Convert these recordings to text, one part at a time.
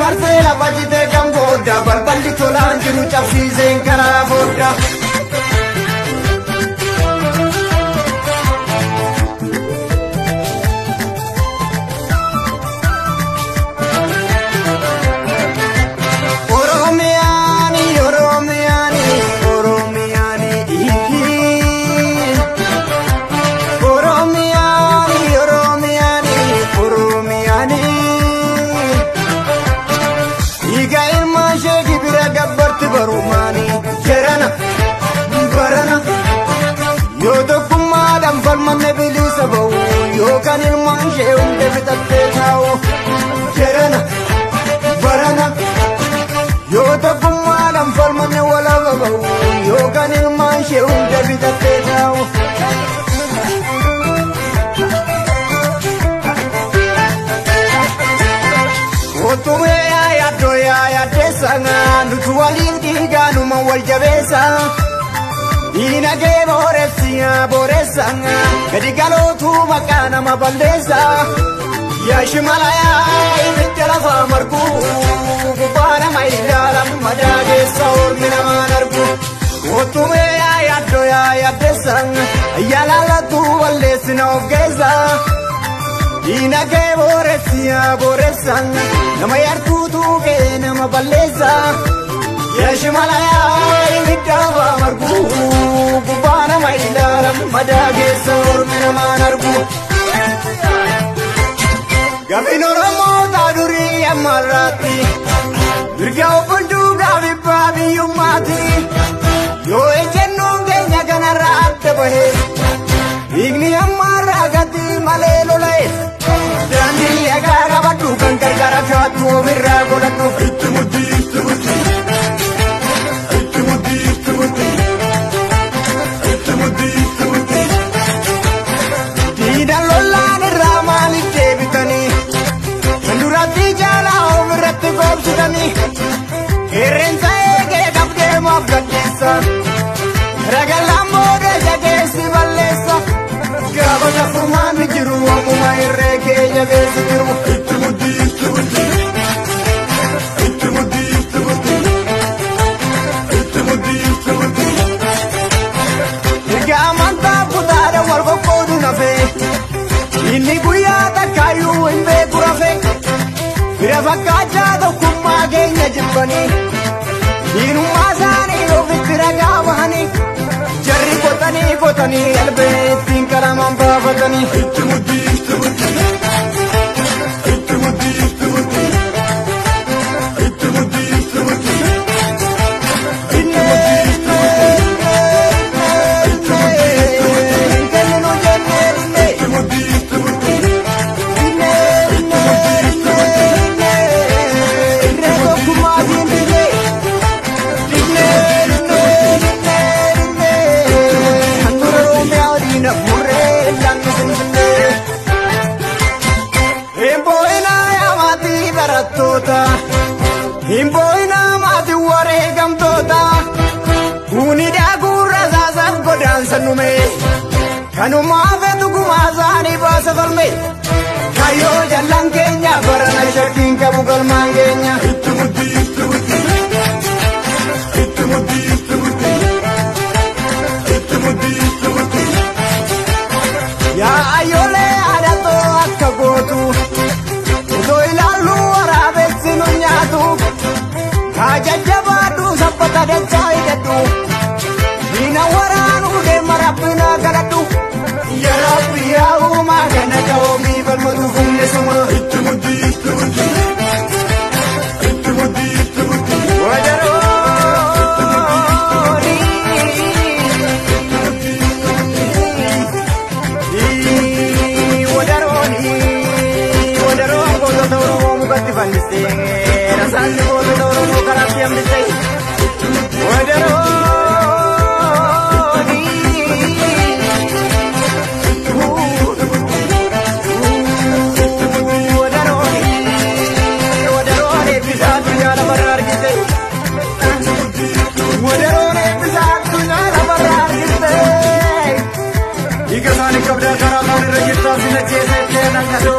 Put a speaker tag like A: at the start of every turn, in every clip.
A: Marcela Bajite Gamboda, Barbandito Langiru Chafise in Caraboda. Falmanne bilisa ba'u yookaan ilmaan ishee hunda bitattee taa'u jedhana barana yoo tokkummaadhaan falmanne walaaba ba'u yookaan ilmaan ishee hunda bitattee taa'u. Otumee yaadoo yaaddeessana nuti waliin dhiigaanuma wal jabeessa. Inage boressa gadi galootu maqaa nama balleessa yaa shimalaya ibidda lafa margu gubbaa nama ilaalan madaa keessa ormi namaan argu otumee yaaddoo yaaddeessa yaalaalatu balleessina of keessa inage boressa nama yartuutu kee nama balleessa yaa shimalaya ibidda lafa margu Kubana mailala madage sorme namanargu Gabino ramo taduri amarati Birga opundu gabi babi yumati Yo ejenu genya ganarate bahe Igni amara gati malelo le Dandi agara batu kankar garafatu mirra golatu Itmudi Erenza ege kapge mabgatisa Ragalambo de jagesi ballesa Gaba da fumani jiru amuma irreke jagesi jiru Itmudi Irga amanta putare walgo kodu nafe Inni guyata kayu imbe kurafe Fira fakkacha dokuma genya jibbani Dinu masani ofitira gabani Jarri kotani albeetin kalaman baafatani Itmudi Himboina mati ware gamtota Unida gurra zazan godan sanume Kanuma fetu kumazani basa falme Kayo jalan kenya barana shakin kabukal mangenya Itmudi Ya ayole adato akagotu Udoilalu arabetsinu nyatu Kajajabadu sappata dechai dadu Dina waranu de marapina galadu Ya Rabbi ya Uma gana kaomi balmadu humne suma Itmudi Rasanya boleh dorong karena diam di sini. Wadaroni, wadaroni bisa tinggal berar kita. Wadaroni bisa tinggal berar kita. Jika sana kabda karena registrasi nanti saya nak kado.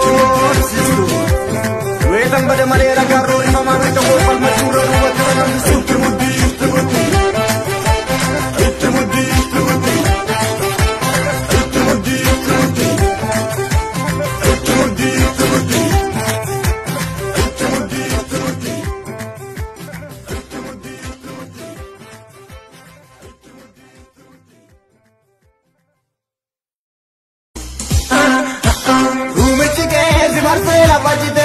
A: Wetan pada Malaysia karo Mama me tocó pal machuro Rubate la misi Timudi Rumichi ke zimarse la pachite